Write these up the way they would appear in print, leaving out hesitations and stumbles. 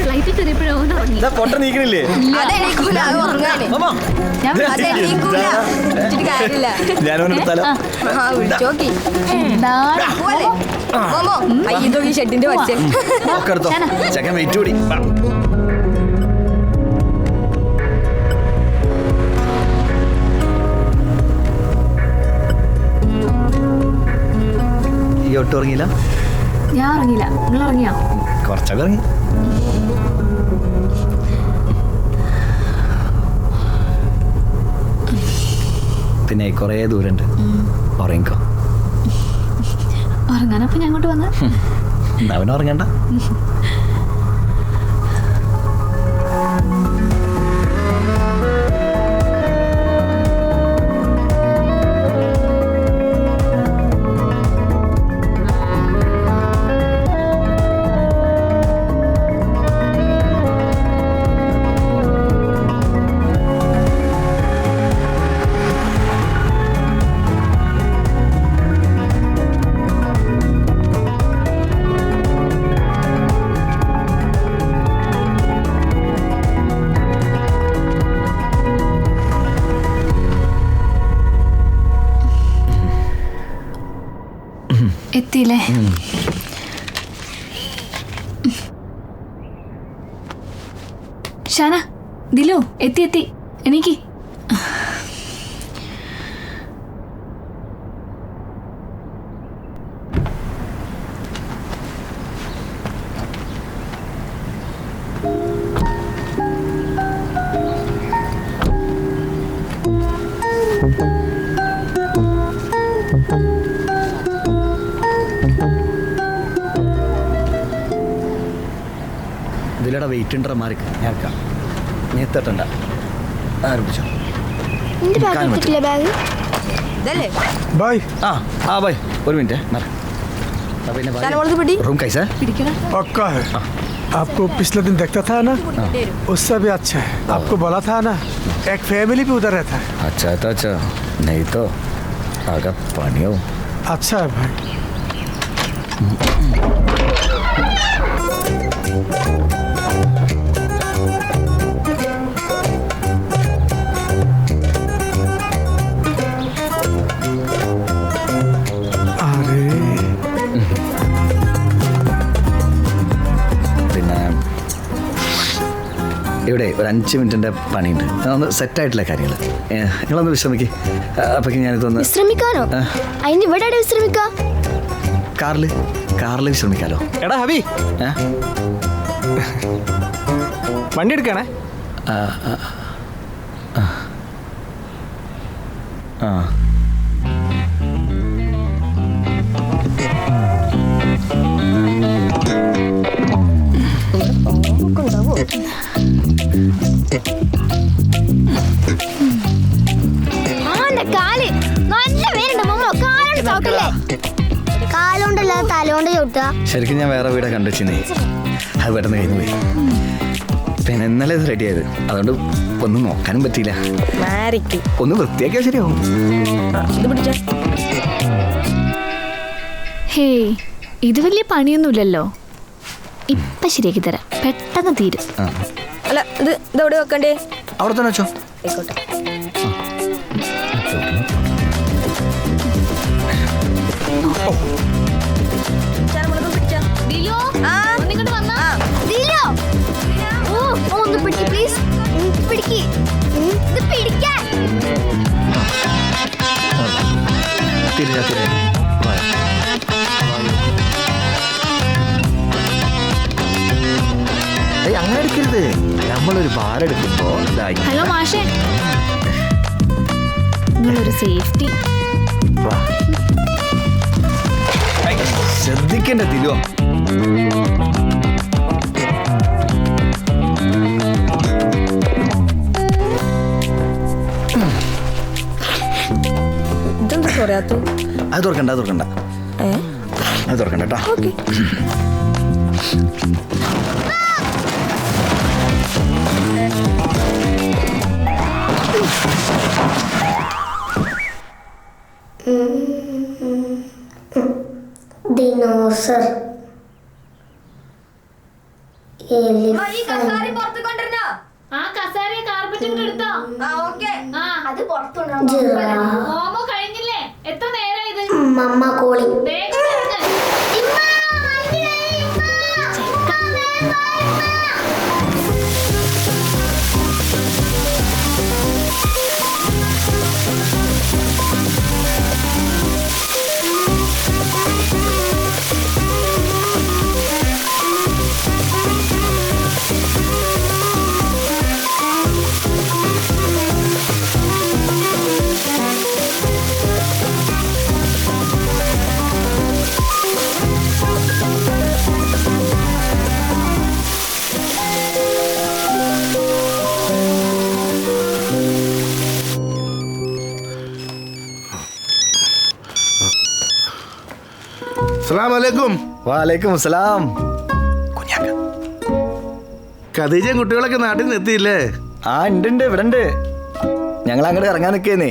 ഫ്ലൈറ്റിൽ കയറിയപ്പോഴോ ഉറങ്ങി. പൊട്ട നീക്കണില്ലേ? ഷെഡിന്റെ ചെക്കൻ വെയിറ്റ് കൂടി. ഈ ഒട്ടും ഉറങ്ങിയില്ല? ഞാൻ ഉറങ്ങിയില്ല. നിങ്ങൾ ഉറങ്ങിയോ? കുറച്ചൊക്കെ ഉറങ്ങി. പിന്നെ കുറേ ദൂരമുണ്ട്, ഉറങ്ങിക്കോ. ഉറങ്ങാനപ്പോ ഞാൻ അങ്ങോട്ട് വന്ന അവന് ഉറങ്ങണ്ട. എത്തിയില്ലേ? ഷാന, ദിലു, എത്തി. എനിക്ക് ഇതിലൂടെ വെയിറ്റ് ഉണ്ടോ? മാറിക്ക്, ഞാൻ നീ എത്തട്ടണ്ട. ആരംഭിച്ചോ. भाई और मिनट रूम कैसा है? पक्का है। आपको पिछले दिन देखता था ना, उससे भी अच्छा है। आपको बोला था ना, एक फैमिली भी उधर रहता है। अच्छा नहीं तो आगा पानी हो। अच्छा है भाई। ഇവിടെ ഒരു 5 മിനിറ്റിൻ്റെ പണിയുണ്ട്. ഒന്ന് സെറ്റായിട്ടില്ല കാര്യങ്ങൾ. നിങ്ങളൊന്ന് വിശ്രമിക്ക്. അപ്പോഴേക്കും ഞാനിതൊന്ന് വിശ്രമിക്കാനോ? അതിന് ഇവിടെ വിശ്രമിക്കാം. കാറിൽ വിശ്രമിക്കാലോ. എടാ ഹബി, വണ്ടി എടുക്കണേ. ശരിക്കും ഞാൻ വേറെ വീടാ കണ്ടുവെച്ചിരുന്നേ. അത് പെട്ടെന്ന് കഴിഞ്ഞു പോയി. പിന്നെ ഇന്നലെ ഇത് റെഡി ആയത്, അതുകൊണ്ട് ഒന്നും നോക്കാനും പറ്റിയില്ല. ഒന്ന് വൃത്തിയാക്കിയാൽ ശരിയാവും. ഹേയ്, ഇത് വലിയ പണിയൊന്നുമില്ലല്ലോ. ഇപ്പൊ ശരിയാക്കി തരാം, പെട്ടെന്ന് തീരും. അല്ല, ഇത് ഇതെവിടെ വെക്കണ്ടേ? അവിടെ തന്നെ വെച്ചോ. ആയിക്കോട്ടെ. അങ്ങനെ എടുക്കരുത്. നമ്മളൊരു ഭാരം എടുക്കുമ്പോ. ഹലോ മാഷേ, നിങ്ങളൊരു സേഫ്റ്റി ശ്രദ്ധിക്കണ്ട ദിലോ. അത് തുറക്കണ്ട കേട്ടോ. ദിനോസർ ആ കസാര കാർപ്പറ്റും കൂടെ എടുത്തോ. ആ, അത് പുറത്തുണ്ടോ ഹോമോ കഴിഞ്ഞില്ലേ? എത്ര നേരം ഇത്? മമ്മ കോളി വേഗം ഇറങ്ങ്. അസ്സലാമലൈക്കും. വാലേക്കും അസ്സലാം. കുഞ്ഞാക്ക. ഖദീജയും കുട്ടികളൊക്കെ നാട്ടിൽ നിന്ന് എത്തിയില്ലേ? ആ ഉണ്ട് ഇവിടെ ഉണ്ട്. ഞങ്ങൾ അങ്ങോട്ട് ഇറങ്ങാൻ നിൽക്കുന്നേ.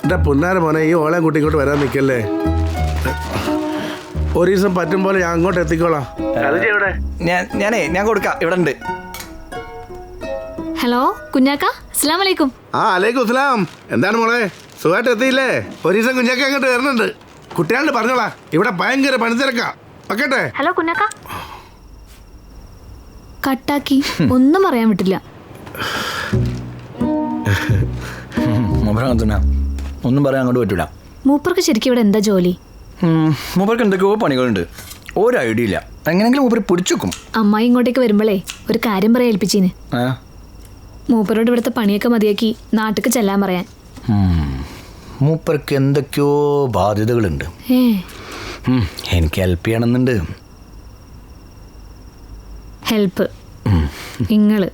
എന്റെ പുന്നാര മോനെ, ഈ ഓളയും കുട്ടി ഇങ്ങോട്ട് വരാൻ നിൽക്കല്ലേ. ഒരു ദിവസം പറ്റും പോലെ ഞാൻ അങ്ങോട്ട് എത്തിക്കോളാം. ഖദീജ എവിടെ? ഞാൻ കൊടുക്കാം, ഇവിടെ ഉണ്ട്. ഹലോ കുഞ്ഞാക്ക, അസ്സലാം വലൈക്കും. ആ അലൈക്കും അസ്സലാം. എന്താണ് മോളെ, സുഖമായിട്ട് എത്തിയില്ലേ? ഒരു ദിവസം കുഞ്ഞാക്ക അങ്ങോട്ട് വരുന്നുണ്ട്. കുട്ടികളോട് പറഞ്ഞോളാ, ഇവിടെ ഭയങ്കര പണിത്തിരക്കാ. വെക്കട്ടെ? ഹലോ കുഞ്ഞാക്ക. കട്ടാക്കി, ഒന്നും പറയാൻ വിട്ടില്ല. ഒന്നും പറയാൻ അങ്ങോട്ട് പറ്റൂല. മൂപ്പർക്ക് ശരിക്കും ഇവിടെ എന്താ ജോലി? മൂപ്പർക്ക് എന്തൊക്കെയോ പണികളുണ്ട്, ഒരു ഐഡിയ ഇല്ല. എങ്ങനെങ്കിലും മൂപ്പര് പിടിച്ചു വെക്കും. അമ്മായി ഇങ്ങോട്ടേക്ക് വരുമ്പോഴേ ഒരു കാര്യം പറയാൻ ഏൽപ്പിച്ചീന്. മൂപ്പരോട് ഇവിടുത്തെ പണിയൊക്കെ മതിയാക്കി നാട്ടിക്ക് ചെല്ലാൻ പറയാൻ. മൂപ്പർക്ക് എന്തൊക്കെയോ ബാധ്യതകളുണ്ട്. എനിക്ക് ഹെൽപ്പ് ചെയ്യണമെന്നുണ്ട്. ഹെൽപ്പ് നിങ്ങള്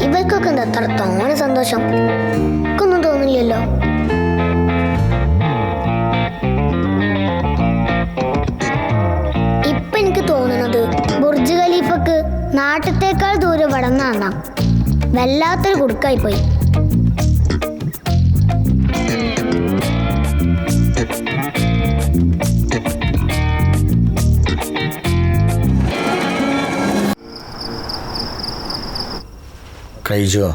ഇവർക്കൊക്കെ എന്താ അത്ര തോന്നെ സന്തോഷം? ഒന്നും തോന്നില്ലല്ലോ. ഇപ്പൊ എനിക്ക് തോന്നുന്നത് ബുർജ് ഖലീഫക്ക് നാട്ടത്തേക്കാൾ ദൂരെ വളർന്നാ വല്ലാത്തൊരു കുടുക്കായി പോയി. കഴിച്ചോ?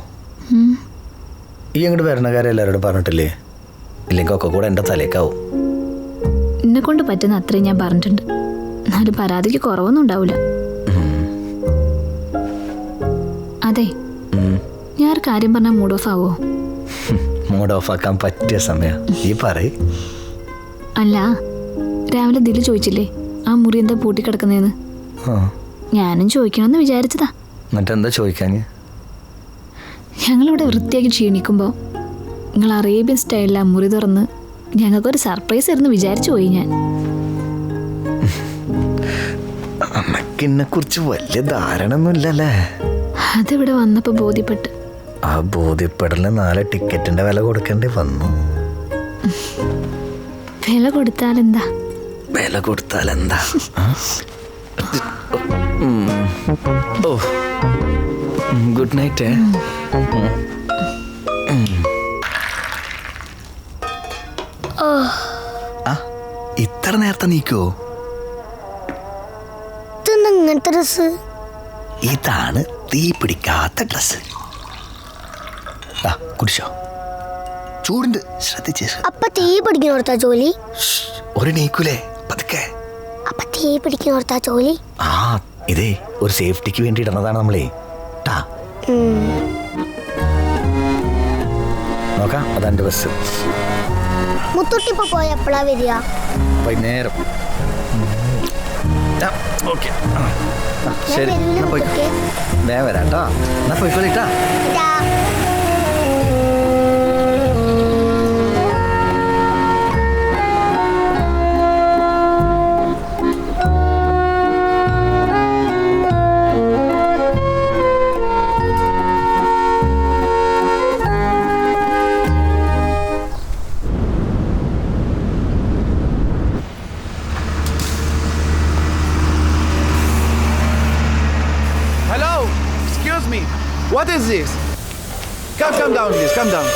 ഈ അങ്ങോട്ട് വരണ കാര്യം എല്ലാവരോടും പറഞ്ഞിട്ടില്ലേ? ഇല്ലെങ്കിൽ ഒക്കെ കൂടെ എൻ്റെ തലേക്കാവും. എന്നെ കൊണ്ട് പറ്റുന്ന അത്രയും ഞാൻ പറഞ്ഞിട്ടുണ്ട്. എന്നാലും പരാതിക്ക് കുറവൊന്നും ഉണ്ടാവില്ല. അതെ, ഞാൻ ഒരു കാര്യം പറഞ്ഞാൽ മൂഡ് ഓഫ് ആവോ? മൂഡ് ഓഫ് ആക്കാൻ പറ്റിയ സമയം ഈ പറയ്. അല്ല, രാവിലെ ദില് ചോദിച്ചില്ലേ ആ മുറി എന്താ പൂട്ടിക്കിടക്കുന്നതെന്ന്? ഞാനും ചോദിക്കണമെന്ന് വിചാരിച്ചതാ. എന്നിട്ടെന്താ ചോദിക്കാൻ? ഞങ്ങളിവിടെ വൃത്തിയാക്കി ക്ഷീണിക്കുമ്പോൾ നിങ്ങൾ അറേബ്യൻ സ്റ്റൈലിൽ ആ മുറി തുറന്ന് ഞങ്ങൾക്കൊരു സർപ്രൈസ് ആയിരുന്നു വിചാരിച്ചു പോയി ഞാൻ. അമ്മക്കിന്നെ കുറിച്ച് വലിയ ധാരണ ഒന്നുമില്ലല്ലേ? അതിവിടെ വന്നപ്പോ ബോധ്യപ്പെട്ട്. ആ ബോധ്യപ്പെടലിന് 4 ടിക്കറ്റിന്റെ വില കൊടുക്കേണ്ടി വന്നു. വില കൊടുത്താലെന്താ? വില കൊടുത്താലെന്താ? ഓ, ഗുഡ് നൈറ്റ്. ഇത്ര നേരത്തെ നീക്കോ? ഇങ്ങനത്തെ ഡ്രസ് ഇതാണ് തീ പിടിക്കാത്ത ഡ്രസ്. കുടിച്ചോ, ചൂടുണ്ട്, ശ്രദ്ധിച്ച്. അപ്പൊ തീ പിടിക്കുന്നോർത്താ ജോലി? ഒരു നീക്കൂലേ, പതുക്കെ. അപ്പൊ തീ പിടിക്കുന്നോർത്താ ജോലി? ആ, ഇതേ ഒരു സേഫ്റ്റിക്ക് വേണ്ടി ഇടുന്നതാണ് നമ്മളെ. നോക്കാം, അതെന്റെ ബസ്. മുത്തുട്ടിപ്പോ പോയ എപ്പോഴാ വരിക? വൈകുന്നേരം. ഓക്കെ, ശരി, വേഗം വരാം കേട്ടോ. എന്നാ പോയിക്കോളിട്ടാ. What is this? Come down, please. Come down.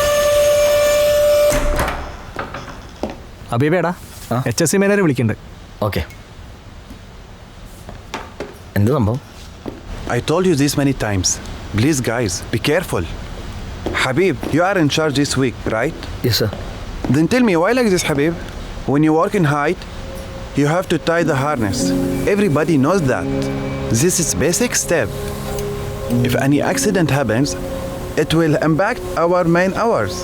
അബീബേടാ HSC manager വിളിക്കുന്നുണ്ട്. ഓക്കെ. എന്ത് സംഭവം? I told you this many times. Please, guys, be careful. Habib, you are in charge this week, right? Yes sir. Then tell me why like this, Habib? When you work in height, you have to tie the harness. Everybody knows that. This is basic step. If any accident happens, it will impact our main hours,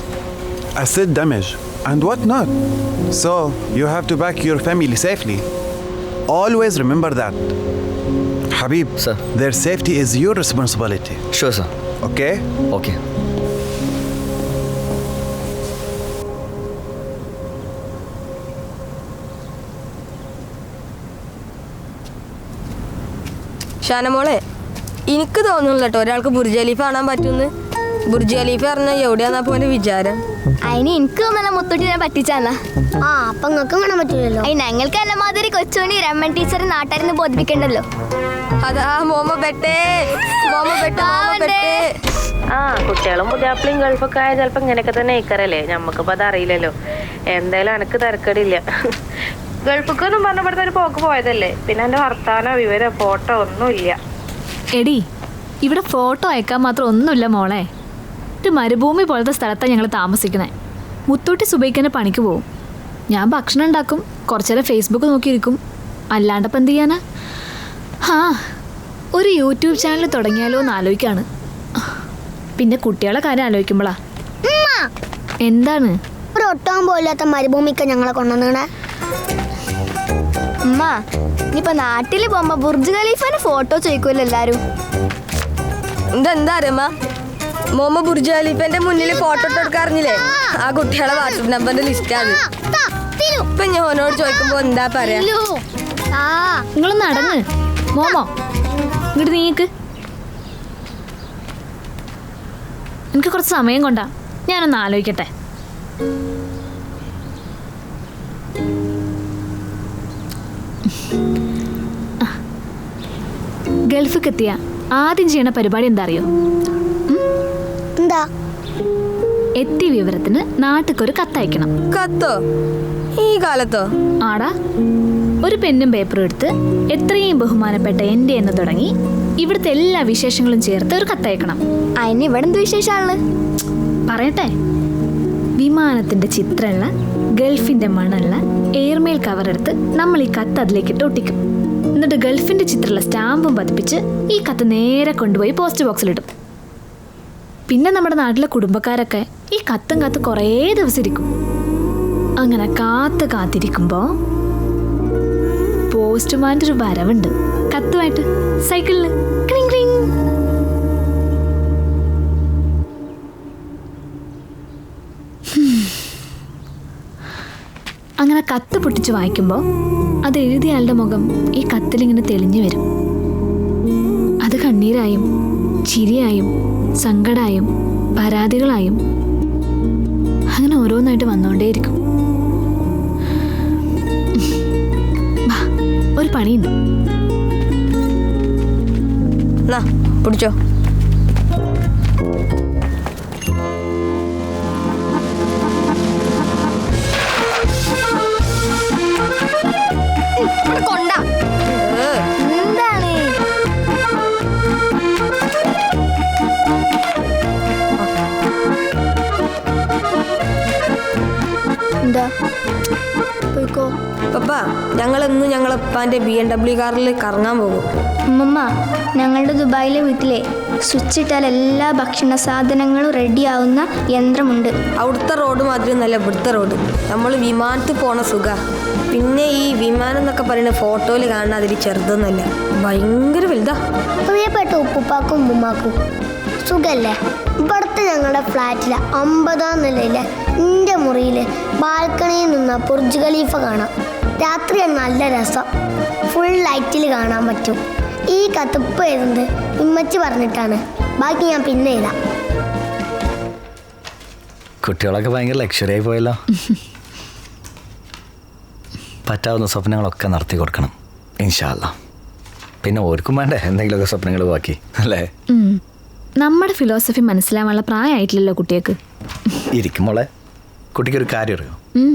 acid damage, and whatnot. So you have to pack your family safely. Always remember that. Habib, Sir. their safety is your responsibility. Sure sir. Okay? Okay. ഷാനമോളെ, എനിക്ക് തോന്നുന്നില്ല കേട്ടോ ഒരാൾക്ക് Burj Khalifa കാണാൻ പറ്റുമെന്ന്. Burj Khalifa പറഞ്ഞാൽ എവിടെയാന്നാ പോലെ വിചാരം. അതിന് എനിക്ക് തോന്നല മുത്തൂട്ടിനെ പറ്റിച്ചാന്നാ. ആ അപ്പൊ നിങ്ങൾക്ക് കാണാൻ പറ്റില്ലല്ലോ. അതിന് ഞങ്ങൾക്ക് എന്നെ മാതിരി കൊച്ചുമണി രമൺ ടീച്ചർ നാട്ടാരെന്ന് ബോധിപ്പിക്കണ്ടല്ലോ. അതാ മോമ പെട്ടേ, മോമ പെട്ടേ, മോമ പെട്ടേ. ആ കുട്ടികളും പുതിയാപ്പിളും ഗൾഫൊക്കെ ആയ ചിലപ്പോൾ ഇങ്ങനെയൊക്കെ തന്നെ ഇക്കറല്ലേ. ഞമ്മക്കിപ്പോൾ അത് അറിയില്ലല്ലോ. എന്തായാലും എനക്ക് തിരക്കടില്ല. ഗൾഫിക്കൊന്നും പറഞ്ഞപ്പെടുത്ത ഒരു പോക്ക് പോയതല്ലേ. പിന്നെ എൻ്റെ വർത്താനോ വിവരോ ഫോട്ടോ ഒന്നുമില്ല. എടി, ഇവിടെ ഫോട്ടോ അയക്കാൻ മാത്രം ഒന്നുമില്ല മോളെ. ഒരു മരുഭൂമി പോലത്തെ സ്ഥലത്താണ് ഞങ്ങൾ താമസിക്കുന്നത്. മുത്തൂട്ടി സുബൈക്കന്നെ പണിക്ക് പോവും. ഞാൻ ഭക്ഷണം ഉണ്ടാക്കും, കുറച്ചേരം ഫേസ്ബുക്ക് നോക്കിയിരിക്കും. അല്ലാണ്ടപ്പം എന്ത് ചെയ്യാനാ? ആ, ഒരു യൂട്യൂബ് ചാനൽ തുടങ്ങിയാലോ എന്ന് ആലോചിക്കാണ്. പിന്നെ കുട്ടികളെ കാര്യം ആലോചിക്കുമ്പോളാ. എന്താണ്? ഒരു ഒട്ടാൻ പോലാത്ത മരുഭൂമിക്ക് ഞങ്ങളെ കൊണ്ടുവന്നേ. ഉമ്മ, ഇനിയിപ്പൊ നാട്ടില് പോകുമ്പോ ബുർജ് ഖലീഫന്റെ ഫോട്ടോ ചോദിക്കുമല്ലോ എല്ലാരും. എന്താ അറിയമ്മ, മോമ ബുർജ് ഖലീഫന്റെ മുന്നിൽ ഫോട്ടോ ഇട്ട് എടുക്കാറിഞ്ഞില്ലേ? ആ കുട്ടികളെ വാട്സപ്പ് നമ്പറിന്റെ ലിസ്റ്റാണ്. ഇപ്പൊ ഞാൻ ഓനോട് ചോദിക്കുമ്പോ എന്താ പറയാ? നിങ്ങളൊന്ന് അടങ്ങ്. മോമോ, ഇങ്ങോട്ട് നീക്ക്. എനിക്ക് കുറച്ച് സമയം കൊണ്ടാ, ഞാനൊന്ന് ആലോചിക്കട്ടെ. ഗൾഫിക്ക് എത്തിയ ആദ്യം ചെയ്യണ പരിപാടി എന്താ അറിയോ? എന്താ? എത്തിയ വിവരത്തിന് നാട്ടിക്കൊരു കത്തയക്കണം. കത്തോ? ഈ കാലത്തോ? ആടാ, ഒരു പെന്നും പേപ്പറും എടുത്ത് എത്രയും ബഹുമാനപ്പെട്ട എൻ്റെ എന്ന് തുടങ്ങി ഇവിടുത്തെ എല്ലാ വിശേഷങ്ങളും ചേർത്ത് ഒരു കത്തയക്കണം. അതിന് ഇവിടെ എന്ത് വിശേഷമാണ്? പറയട്ടെ. വിമാനത്തിന്റെ ചിത്രമുള്ള ഗൾഫിന്റെ മണമുള്ള എയർമെയിൽ കവർ എടുത്ത് നമ്മൾ ഈ കത്ത് അതിലേക്കിട്ട് ഒട്ടിക്കും. എന്നിട്ട് ഗൾഫിന്റെ ചിത്രമുള്ള സ്റ്റാമ്പും പതിപ്പിച്ച് ഈ കത്ത് നേരെ കൊണ്ടുപോയി പോസ്റ്റ് ബോക്സിലിടും. പിന്നെ നമ്മുടെ നാട്ടിലെ കുടുംബക്കാരൊക്കെ ഈ കത്തും കാത്ത് കുറേ ദിവസം ഇരിക്കും. അങ്ങനെ കാത്തിരിക്കുമ്പോ പോസ്റ്റ്മാൻ്റെ ഒരു വരവുണ്ട്. കത്തുമായിട്ട് സൈക്കിളില് ക്ലിങ് ക്ലിങ്. അങ്ങനെ കത്ത് പൊട്ടിച്ച് വായിക്കുമ്പോൾ അത് എഴുതിയ ആളുടെ മുഖം ഈ കത്തിലിങ്ങനെ തെളിഞ്ഞു വരും. അത് കണ്ണീരായും ചിരിയായും സങ്കടായും പരാതികളായും അങ്ങനെ ഓരോന്നായിട്ട് വന്നുകൊണ്ടേയിരിക്കും. ഒരു പണിയുണ്ട്. പിടിച്ചോ. എന്താണ്? എന്താ? പോയിക്കോ. പപ്പ, ഞങ്ങളെന്നും ഞങ്ങളപ്പാൻ്റെ BMW കാറിൽ കറങ്ങാൻ പോകും. ഉമ്മമ്മ, ഞങ്ങളുടെ ദുബായിലെ വീട്ടിലെ സ്വിച്ച് ഇട്ടാൽ എല്ലാ ഭക്ഷണ സാധനങ്ങളും റെഡിയാവുന്ന യന്ത്രമുണ്ട്. അവിടുത്തെ റോഡ് മാതിരി ഒന്നല്ല ഇവിടുത്തെ റോഡ്. നമ്മൾ വിമാനത്തിൽ പോണ സുഖ. പിന്നെ ഈ വിമാനം എന്നൊക്കെ പറയുന്ന ഫോട്ടോയിൽ കാണുന്ന അതിൽ ചെറുതൊന്നല്ല, ഭയങ്കര വലുതാ. പ്രിയപ്പെട്ട ഉപ്പുപ്പാക്കും ഉമ്മാക്കും സുഖല്ലേ? ഇവിടുത്തെ ഞങ്ങളുടെ ഫ്ലാറ്റിലെ 50-ാം നിലയിലെ എൻ്റെ മുറിയിൽ ബാൽക്കണിയിൽ നിന്ന് ബുർജ് ഖലീഫ കാണാം. രാത്രിയാണ് നല്ല രസം. ഫുൾ ലൈറ്റിൽ കാണാൻ പറ്റും. ഈ കത്തിപ്പ് എഴുതുന്നത് ഇമ്മച്ചി പറഞ്ഞിട്ടാണ്. ബാക്കി ഞാൻ പിന്നെ എഴുതാം. കുട്ടികളൊക്കെ ഭയങ്കര ലക്ഷറി ആയി പോയല്ലോ. പറ്റാവുന്ന സ്വപ്നങ്ങളൊക്കെ നടത്തി കൊടുക്കണം ഇൻഷാ അല്ലാ. പിന്നെ ഓർക്കും വേണ്ടേ എന്തെങ്കിലുമൊക്കെ സ്വപ്നങ്ങൾ ബാക്കി അല്ലേ? നമ്മുടെ ഫിലോസഫി മനസ്സിലാവാനുള്ള പ്രായമായിട്ടില്ലല്ലോ കുട്ടികൾക്ക്. ഇരിക്കുമ്പോളെ കുട്ടിക്കൊരു കാര്യം അറിയോ? ഉം.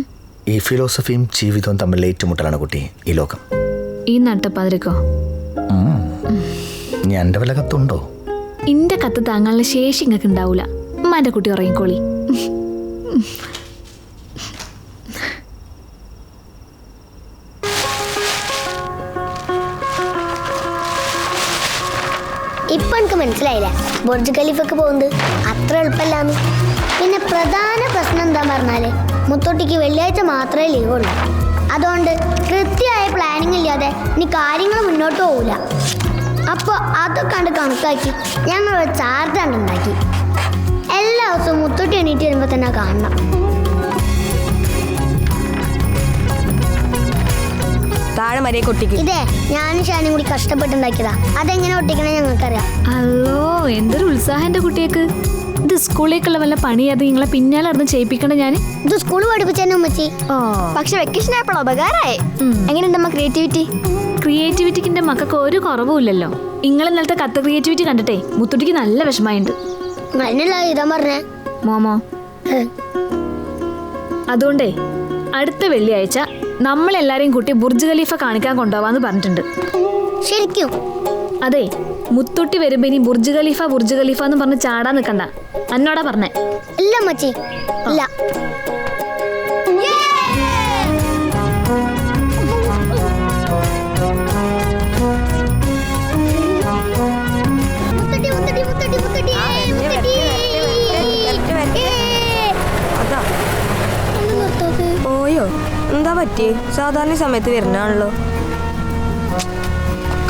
ഈ ഫിലോസഫിയും ജീവിതവും തമ്മിൽ ഏറ്റുമുട്ടലാണ് കുട്ടി ഈ ലോകം. ഈ നട്ടപ്പാതിരിക്കോ? ഞാൻ എൻ്റെ വല്ല കത്തുണ്ടോ? ഇന്റെ കത്ത് താങ്കളുടെ ശേഷി ഇങ്ങക്ക് ഉണ്ടാവൂല. ഉമ്മാന്റെ കുട്ടി ഉറങ്ങിക്കോളി. ഇപ്പൊ എനിക്ക് മനസ്സിലായില്ല ബുർജ് ഖലീഫക്ക് പോകുന്നത് അത്ര എളുപ്പമല്ലാന്ന്. പിന്നെ പ്രധാന പ്രശ്നം എന്താ പറഞ്ഞാല് മുത്തോട്ടിക്ക് വെള്ളിയാഴ്ച മാത്രമേ ലീവുള്ളൂ. അതുകൊണ്ട് കൃത്യമായ പ്ലാനിങ് ഇല്ലാതെ ഇനി കാര്യങ്ങൾ മുന്നോട്ട് പോകില്ല. അപ്പോൾ അതൊക്കെ കണ്ട് കണക്കാക്കി ഞങ്ങൾ ഒരു ചാർജ് ഉണ്ടാക്കി. എല്ലാ ദിവസവും മുത്തോട്ടി എണീറ്റ് വരുമ്പോൾ തന്നെ കാണണം. താഴെ മരിയെ കൊട്ടിക്ക്. ഇതേ ഞാനും ഷാനും കൂടി കഷ്ടപ്പെട്ടുണ്ടാക്കിയതാ. അതെങ്ങനെ ഒട്ടിക്കണേ ഞങ്ങൾക്കറിയാം. അല്ലോ, എന്തൊരു ഉത്സാഹം എന്റെ കുട്ടിയേക്ക്. ഇത് സ്കൂളിലേക്കുള്ള വല്ല പണിയത് നിങ്ങളെ പിന്നാലെ നടന്ന് ചെയ്യിപ്പിക്കണ ഞാൻ. ഇത് സ്കൂൾ പഠിപ്പിച്ചെന്നെ ഉമ്മച്ചി. പക്ഷെ വെക്കേഷൻ ആയപ്പോൾ ഉപകാരമായി. എങ്ങനെയുണ്ടമ്മ ക്രിയേറ്റിവിറ്റി? ക്രിയേറ്റിവിറ്റിക്ക് എന്റെ മക്കൾക്ക് ഒരു കുറവുമില്ലല്ലോ. നിങ്ങൾ ഇന്നലത്തെ കത്ത് ക്രിയേറ്റിവിറ്റി കണ്ടിട്ടേ മുത്തുട്ടിക്ക് നല്ല വിഷമമുണ്ട്. അതിനല്ല ഇതാ പറഞ്ഞേ മോമോ. അതുകൊണ്ടേ അടുത്ത വെള്ളിയാഴ്ച നമ്മളെല്ലാരെയും കൂട്ടി ബുർജ് ഖലീഫ കാണിക്കാൻ കൊണ്ടുപോവാന്ന് പറഞ്ഞിട്ടുണ്ട്. ശരിക്കും? അതെ, മുത്തുട്ടി വരുമ്പോ ഇനി ബുർജ് ഖലീഫ എന്ന് പറഞ്ഞ് ചാടാൻ നിൽക്കണ്ട. എന്നോടാ പറഞ്ഞേ? ഇല്ല മച്ചി, ഇല്ല. ഓയോ, എന്താ പറ്റി? സാധാരണ സമയത്ത് വരുന്നാണല്ലോ.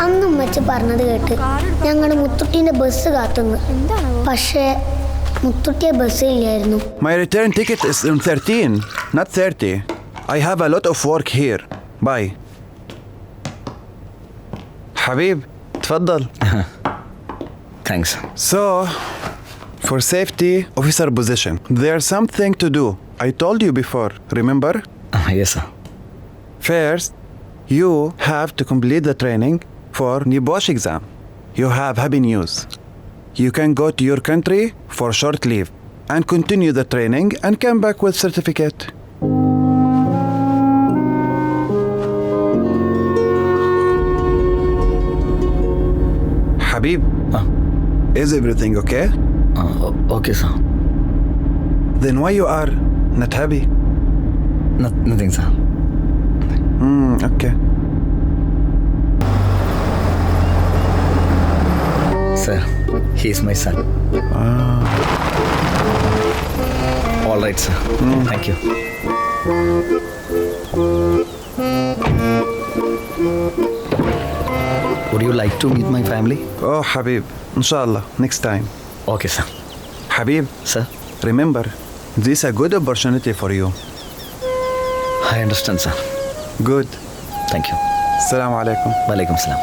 അന്ന് ഉമ്മച്ചി പറഞ്ഞത് കേട്ട് ഞങ്ങൾ മുത്തുട്ടീന്റെ ബസ് കാത്തുന്നു. പക്ഷേ മുത്തുട്ടിയെ ബസ് ഇല്ലായിരുന്നു. My return ticket is on 13, not 30. I have a lot of work here. Bye. حبيب تفضل. Thanks. So, for safety officer position, there's something to do. I told you before, remember? Yes, sir. First, you have to complete the training for Nibosh exam. You have happy news. You can go to your country for short leave and continue the training and come back with certificate. Habib, is everything okay? Okay, sir. Then why you are not happy? Nothing, sir. Okay. Sir, he is my son. All right, sir. Thank you. Would you like to meet my family? Oh, Habib, inshallah, next time. Okay, sir. Habib, Sir, remember, this is a good opportunity for you. I understand, sir. Good. Thank you. Assalamu alaikum. Walaikum salam.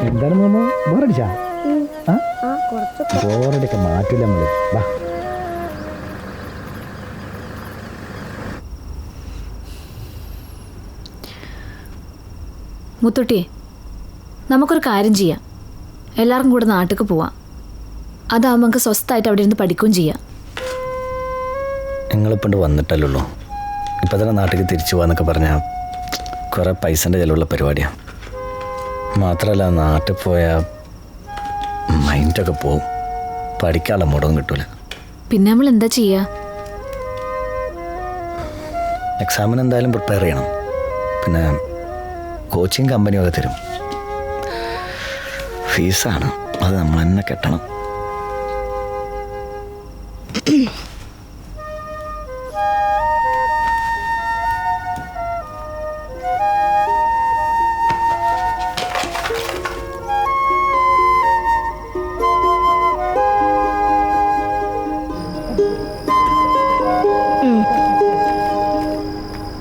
എന്താണ് മോമോ, ബോറടിച്ചാ? ബോറടിയൊക്കെ മാറ്റില്ല നമ്മള്. വാ. മുത്തുട്ടിയെ, നമുക്കൊരു കാര്യം ചെയ്യാം. എല്ലാവർക്കും കൂടെ നാട്ടിലേക്ക് പോവാം. അതാവുമ്പോൾ നമുക്ക് സ്വസ്ഥമായിട്ട് അവിടെ ഇരുന്ന് പഠിക്കുകയും ചെയ്യാം. നിങ്ങളിപ്പോൾ വന്നിട്ടല്ലോ. ഇപ്പം തന്നെ നാട്ടിലേക്ക് തിരിച്ചു പോകാന്നൊക്കെ പറഞ്ഞാൽ കുറേ പൈസൻ്റെ ചിലവുള്ള പരിപാടിയാണ്. മാത്രമല്ല നാട്ടിൽ പോയാൽ മൈൻഡൊക്കെ പോവും. പഠിക്കാനുള്ള മൂടൊന്നും കിട്ടൂല. പിന്നെ നമ്മൾ എന്താ ചെയ്യുക? എക്സാമിന് എന്തായാലും പ്രിപ്പയർ ചെയ്യണം. പിന്നെ കോച്ചിങ് കമ്പനിയൊക്കെ തരും. ഫീസാണ്, അത് നമ്മൾ തന്നെ കെട്ടണം.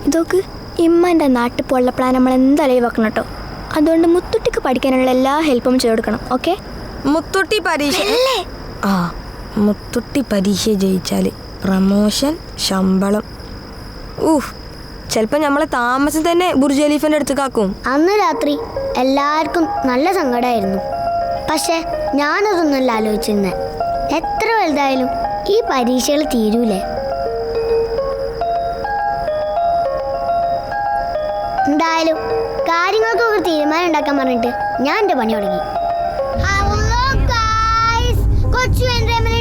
ഇതൊക്കെ ഇമ്മൻ്റെ നാട്ടിൽ പോലുള്ള പ്ലാൻ നമ്മൾ എന്തായാലും വെക്കണം കേട്ടോ. അതുകൊണ്ട് മുത്തുട്ടിക്ക് പഠിക്കാനുള്ള എല്ലാ ഹെൽപ്പും ചെയ്ത് കൊടുക്കണം. ഓക്കെ? മുത്തുട്ടി പരീക്ഷ മുത്തുട്ടി പരീക്ഷ ജയിച്ചാൽ പ്രമോഷൻ, ശമ്പളം. ചിലപ്പോൾ നമ്മളെ താമസം തന്നെ ബുർജ് ഖലീഫിൻ്റെ അടുത്ത് കാക്കും. അന്ന് രാത്രി എല്ലാവർക്കും നല്ല സങ്കടമായിരുന്നു. പക്ഷെ ഞാനതൊന്നല്ല ആലോചിച്ചിരുന്നത്. എത്ര വലുതായാലും ഈ പരീക്ഷകൾ തീരൂലേ? എന്തായാലും കാര്യങ്ങൾക്ക് ഒരു തീരുമാനം ഉണ്ടാക്കാൻ പറഞ്ഞിട്ട് ഞാൻ എൻ്റെ പണി തുടങ്ങി.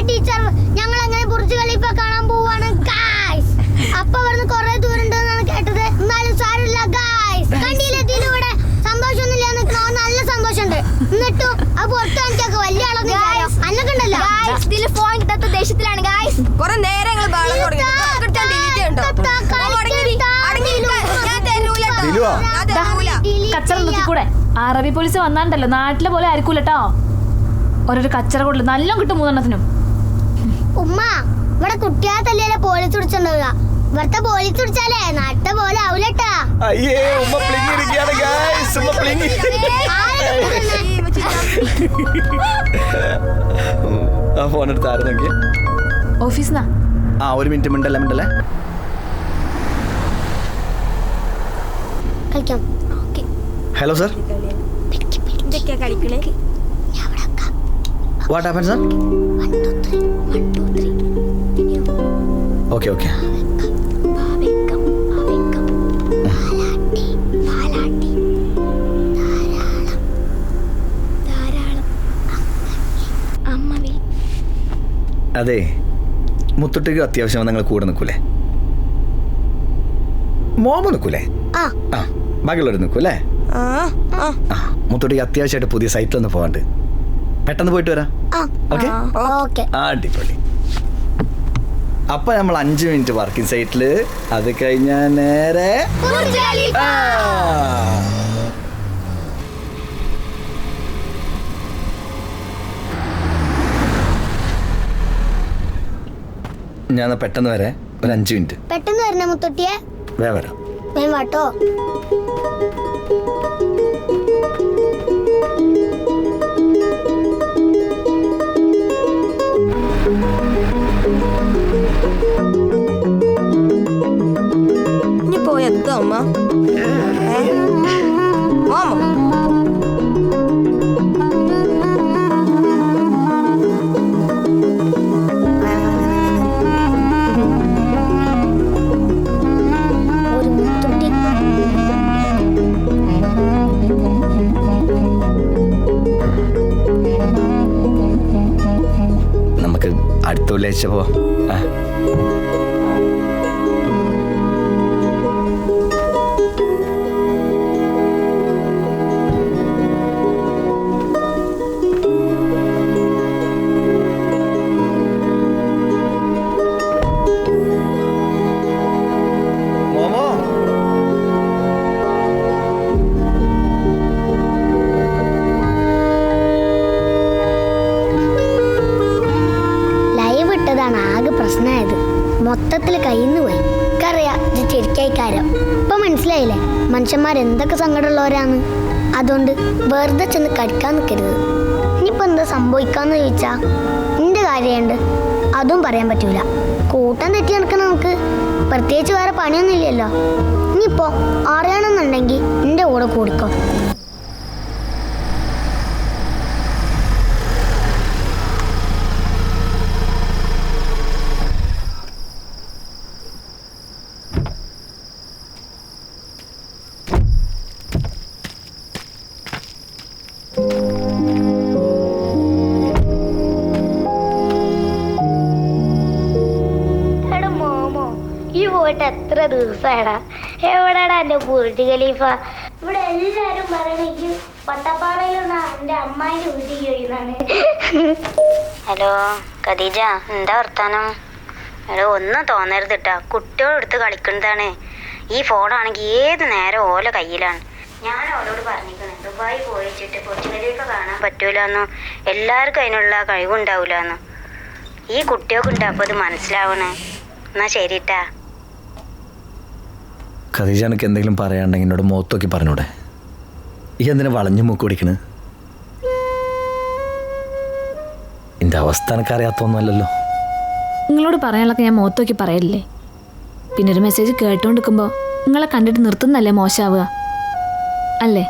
ടീച്ചർ, ഞങ്ങൾ അങ്ങനെ ബുർജ് ഖലീഫ കാണാൻ പോവാണ് ഗായ്സ്. അപ്പൊ അവിടുന്ന് കുറെ ദൂരം ഉണ്ടെന്നാണ് കേട്ടത്. എന്നാലും സാരമില്ല ഗായ്സ്. കണ്ടില്ലേ ഇതിലൂടെ സന്തോഷമൊന്നുമില്ല നിൽക്കണോ? നല്ല സന്തോഷമുണ്ട്. എന്നിട്ടും അത് പുറത്ത് കാണിച്ചൊക്കെ വലിയ ആളൊന്നും അന്നൊക്കെണ്ടല്ലോ. ഫോൺ കിട്ടാത്ത ദേഷ്യത്തിലാണ് ഗായ്സ്. കുറെ നേരം ഞങ്ങൾ ബഹളം തുടങ്ങി. കച്ചറ നിർത്തിക്കൂടെ? അറബി പോലീസ് വന്നാണ്ടല്ലോ, നാട്ടിലെ പോലെ ആയിരിക്കൂലട്ടോ. ഓരോരു കച്ചറ കൊള്ളു നല്ല കിട്ടും 3 എണ്ണത്തിനും. ഉമ്മ, ഇവിടെ കുട്ടികളെ തല്ലിയാലേ പോലീസ് പിടിച്ചിട്ടുണ്ടാവുക. ഇവിടുത്തെ പോലീസ് പിടിച്ചാലേ നാട്ടിലെ പോലെ ആവൂലട്ടാ. ഫോൺ എടുത്ത് ആരും നോക്കിയേ. ഓഫീസിന്നാ. ഒരു മിനിറ്റ് മിണ്ടല്ലേ. കളിക്കാം. Hello sir. കളിക്കണേ. What happen sir? ഓക്കെ. അതെ, മുത്തുട്ടിക്ക് അത്യാവശ്യം നിങ്ങൾ കൂടെ നിൽക്കൂലേ? മോമ നിൽക്കൂലേ? ബാക്കിയുള്ളവർ നിൽക്കൂല്ലേ? മുത്തുട്ടിക്ക് അത്യാവശ്യമായിട്ട് പുതിയ സൈറ്റിലൊന്ന് പോകാണ്ട്. പെട്ടെന്ന് പോയിട്ട് വരാം. ഓക്കെ, അടിപൊളി. അപ്പൊ നമ്മൾ 5 മിനിറ്റ് വർക്കിംഗ് സൈറ്റില്, അത് കഴിഞ്ഞാൽ നേരെ ഞാൻ പെട്ടെന്ന് വരെ. ഒരു 5 മിനിറ്റ് പെട്ടെന്ന് വരണ മുത്തൊട്ടിയെ. വരാം. വാട്ടോ. ഇനി പോയെത്തോ അമ്മ? നമുക്ക് അടുത്ത വെള്ളിയാഴ്ച പോവാം. ആകെ പ്രശ്നമായത്. മൊത്തത്തിൽ കയ്യിന്ന് പോയി. എനിക്കറിയാം ഇത് ശരിക്കായിക്കാരം. ഇപ്പൊ മനസ്സിലായില്ലേ മനുഷ്യന്മാരെന്തൊക്കെ സങ്കടമുള്ളവരാണ്. അതുകൊണ്ട് വെറുതെ ചെന്ന് കടിക്കാൻ നിൽക്കരുത്. ഇനിയിപ്പോ എന്താ സംഭവിക്കാന്ന് ചോദിച്ചാ എന്റെ കാര്യമുണ്ട്, അതും പറയാൻ പറ്റൂല. കൂട്ടം തെറ്റി നടക്കണ നമുക്ക് പ്രത്യേകിച്ച് വേറെ പണിയൊന്നും ഇല്ലല്ലോ. ഇനിയിപ്പോ അറിയണമെന്നുണ്ടെങ്കിൽ എന്റെ കൂടെ കൂടിക്കോ. എത്ര ദിവസമായടാ? എവിടെടാ എന്റെ ബുർജ് ഖലീഫ? ഇവിടെ എല്ലാരും പറയണെങ്കിൽ പട്ടപ്പാറയിലുള്ള എന്റെ അമ്മായിന്റെ വീട്ടിൽ കഴിയുന്നതാണ്. ഹലോ ഖദീജ, എന്താ വർത്താനം? എടോ ഒന്നും തോന്നരുതിട്ടാ, കുട്ടികളെടുത്ത് കളിക്കുന്നതാണ്. ഈ ഫോണാണെങ്കിൽ ഏത് നേരം ഓല കയ്യിലാണ്. ഞാൻ ഓലോട് പറഞ്ഞിരിക്കണേ, ദുബായി പോയിച്ചിട്ട് ബുർജ് ഖലീഫ കാണാൻ പറ്റൂലെന്നോ, എല്ലാവർക്കും അതിനുള്ള കഴിവുണ്ടാവൂലെന്നോ. ഈ കുട്ടികൾക്കുണ്ട് അപ്പോൾ അത് മനസ്സിലാവണേ. എന്നാ ശരിട്ടാ. ഖദീജ, എനിക്ക് എന്തെങ്കിലും പറയാനുണ്ടെങ്കിൽ എന്നോട് മുഖത്തോക്കി പറഞ്ഞൂടെ? ഈ എന്തിനാ വളഞ്ഞു മൂക്ക് പിടിക്കണ്? എൻ്റെ അവസ്ഥ എനിക്കറിയാത്തൊന്നുമല്ലല്ലോ. നിങ്ങളോട് പറയാനുള്ളതൊക്കെ ഞാൻ മുഖത്തോക്കി പറയലില്ലേ? പിന്നെ ഒരു മെസ്സേജ് കേട്ടോണ്ടിരിക്കുമ്പോൾ നിങ്ങളെ കണ്ടിട്ട് നിർത്തുന്നല്ലേ മോശമാവുക അല്ലേ?